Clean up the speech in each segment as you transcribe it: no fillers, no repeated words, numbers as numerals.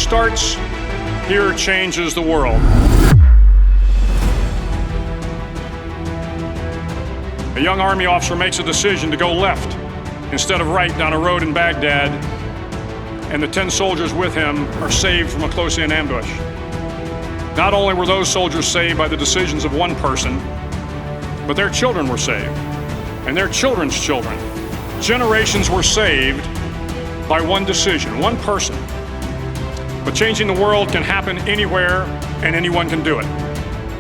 starts here changes the world. A young Army officer makes a decision to go left instead of right down a road in Baghdad, and the 10 soldiers with him are saved from a close-in ambush. Not only were those soldiers saved by the decisions of one person, but their children were saved, and their children's children. Generations were saved by one decision, one person. But changing the world can happen anywhere, and anyone can do it.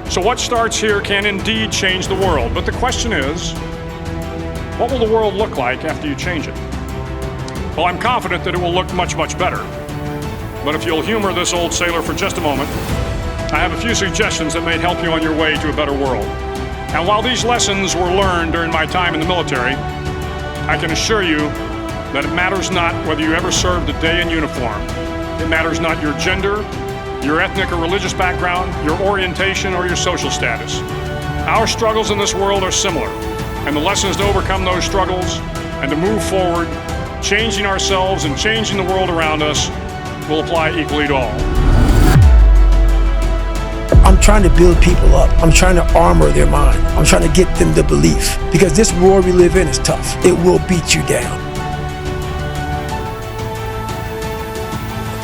So what starts here can indeed change the world. But the question is, what will the world look like after you change it? Well, I'm confident that it will look much, much better. But if you'll humor this old sailor for just a moment, I have a few suggestions that may help you on your way to a better world. And while these lessons were learned during my time in the military, I can assure you that it matters not whether you ever served a day in uniform. It matters not your gender, your ethnic or religious background, your orientation, or your social status. Our struggles in this world are similar, and the lessons to overcome those struggles and to move forward, changing ourselves and changing the world around us, will apply equally to all. I'm trying to build people up. I'm trying to armor their mind. I'm trying to get them the belief, because this world we live in is tough. It will beat you down.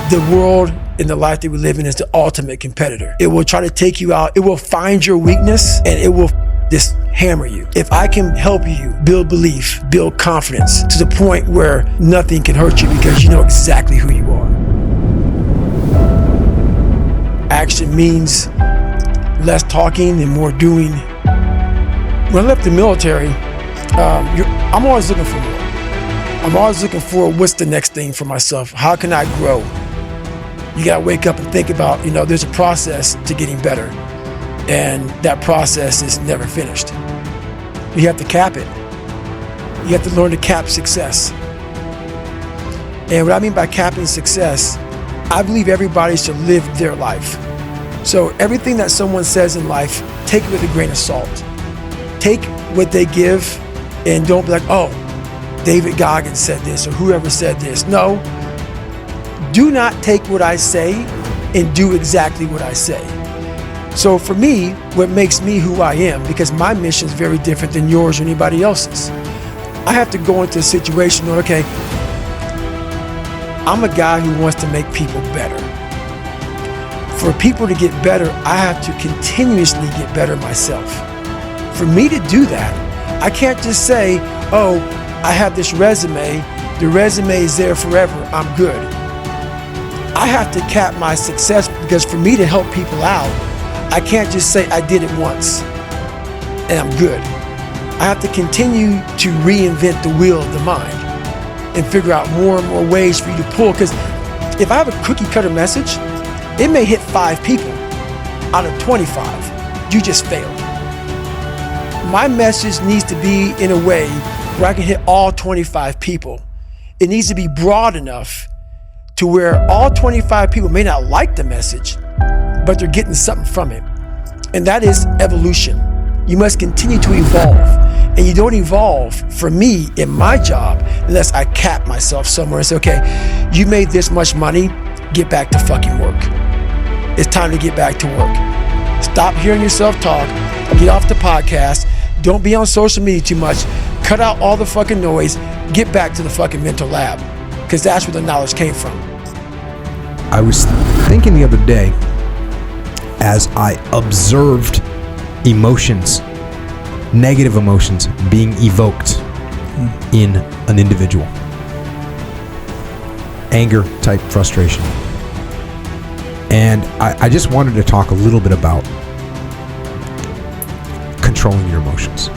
The world in the life that we live in is the ultimate competitor. It will try to take you out. It will find your weakness, and it will just hammer you. If I can help you build belief, build confidence to the point where nothing can hurt you because you know exactly who you are. Action means less talking and more doing. When I left the military, I'm always looking for more. I'm always looking for what's the next thing for myself. How can I grow? You gotta wake up and think about, there's a process to getting better, and that process is never finished. You have to cap it. You have to learn to cap success. And what I mean by capping success, I believe everybody should live their life. So everything that someone says in life, take it with a grain of salt. Take what they give and don't be like, oh, David Goggins said this or whoever said this. No, do not take what I say and do exactly what I say. So for me, what makes me who I am, because my mission is very different than yours or anybody else's. I have to go into a situation where, okay, I'm a guy who wants to make people better. For people to get better, I have to continuously get better myself. For me to do that, I can't just say, oh, I have this resume, the resume is there forever, I'm good. I have to cap my success, because for me to help people out, I can't just say I did it once and I'm good. I have to continue to reinvent the wheel of the mind and figure out more and more ways for you to pull. Because if I have a cookie cutter message, it may hit 5 people out of 25. You just failed. My message needs to be in a way where I can hit all 25 people. It needs to be broad enough to where all 25 people may not like the message, but they're getting something from it. And that is evolution. You must continue to evolve. And you don't evolve, for me, in my job, unless I cap myself somewhere and say, okay, you made this much money, get back to fucking work. It's time to get back to work. Stop hearing yourself talk, get off the podcast, don't be on social media too much, cut out all the fucking noise, get back to the fucking mental lab, because that's where the knowledge came from. I was thinking the other day, as I observed emotions, negative emotions being evoked in an individual. Anger type frustration. And I just wanted to talk a little bit about controlling your emotions.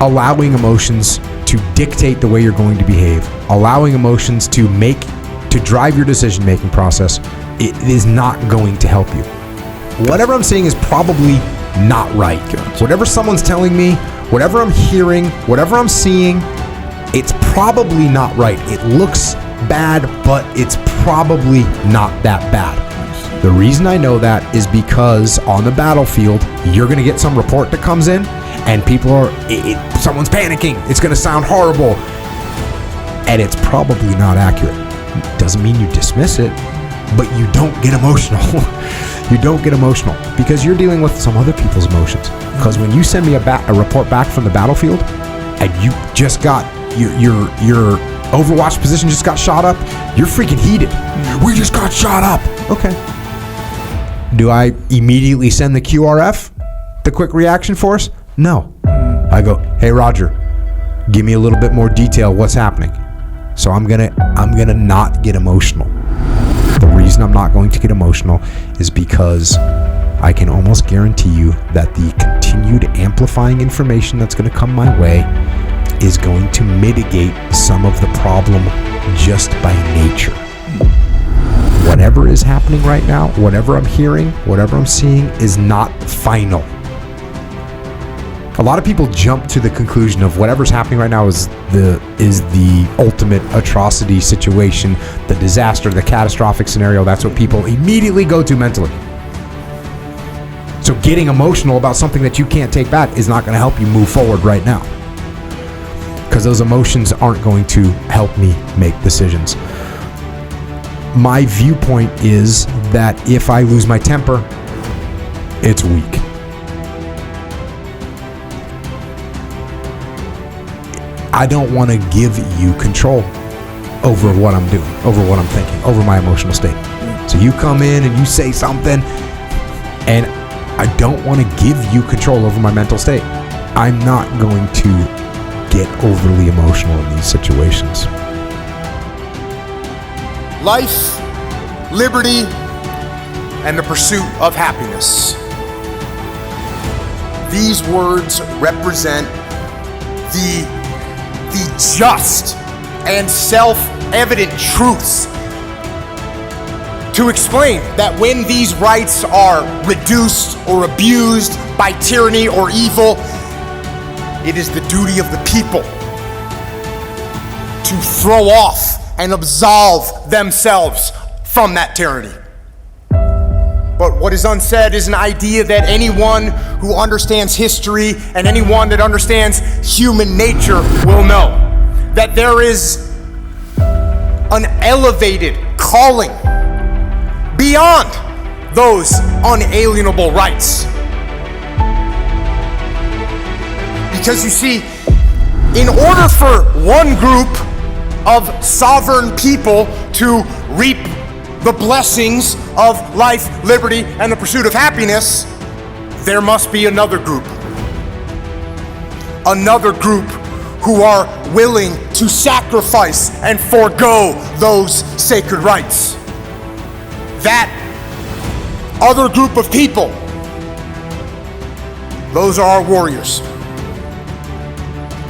Allowing emotions to dictate the way you're going to behave. Allowing emotions to drive your decision-making process. It is not going to help you. Whatever I'm saying is probably not right. Whatever someone's telling me, whatever I'm hearing, whatever I'm seeing, it's probably not right. It looks bad, but it's probably not that bad. The reason I know that is because on the battlefield, you're going to get some report that comes in and someone's panicking. It's going to sound horrible. And it's probably not accurate. Doesn't mean you dismiss it, but you don't get emotional. You don't get emotional because you're dealing with some other people's emotions. Because when you send me a report back from the battlefield and you just got your Overwatch position just got shot up, you're freaking heated. We just got shot up. Okay. Do I immediately send the QRF, the quick reaction force? No. I go, hey Roger, give me a little bit more detail. What's happening? So I'm gonna not get emotional. The reason I'm not going to get emotional is because I can almost guarantee you that the continued amplifying information that's going to come my way is going to mitigate some of the problem just by nature. Whatever is happening right now, whatever I'm hearing, whatever I'm seeing is not final. A lot of people jump to the conclusion of whatever's happening right now is the ultimate atrocity situation, the disaster, the catastrophic scenario. That's what people immediately go to mentally. So getting emotional about something that you can't take back is not going to help you move forward right now, because those emotions aren't going to help me make decisions. My viewpoint is that if I lose my temper, it's weak. I don't want to give you control over what I'm doing, over what I'm thinking, over my emotional state. So you come in and you say something, and I don't want to give you control over my mental state. I'm not going to get overly emotional in these situations. Life, liberty, and the pursuit of happiness. These words represent the just and self-evident truths to explain that when these rights are reduced or abused by tyranny or evil, it is the duty of the people to throw off and absolve themselves from that tyranny. But what is unsaid is an idea that anyone who understands history and anyone that understands human nature will know that there is an elevated calling beyond those unalienable rights. Because you see, in order for one group of sovereign people to reap the blessings of life, liberty, and the pursuit of happiness, there must be another group who are willing to sacrifice and forego those sacred rights. That other group of people, those are our warriors.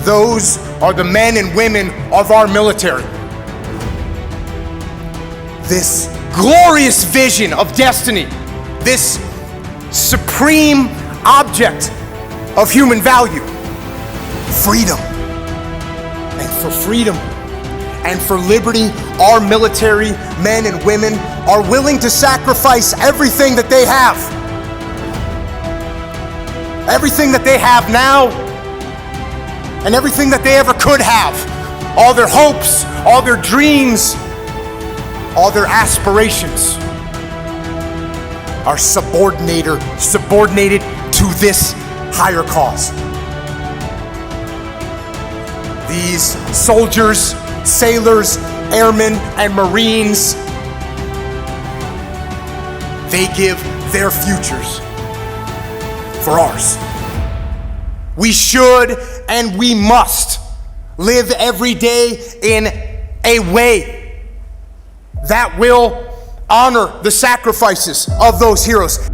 Those are the men and women of our military. This glorious vision of destiny, this supreme object of human value, freedom. And for freedom and for liberty, our military men and women are willing to sacrifice everything that they have. Everything that they have now and everything that they ever could have. All their hopes, all their dreams, all their aspirations are subordinated to this higher cause. These soldiers, sailors, airmen, and Marines, they give their futures for ours. We should and we must live every day in a way that will honor the sacrifices of those heroes.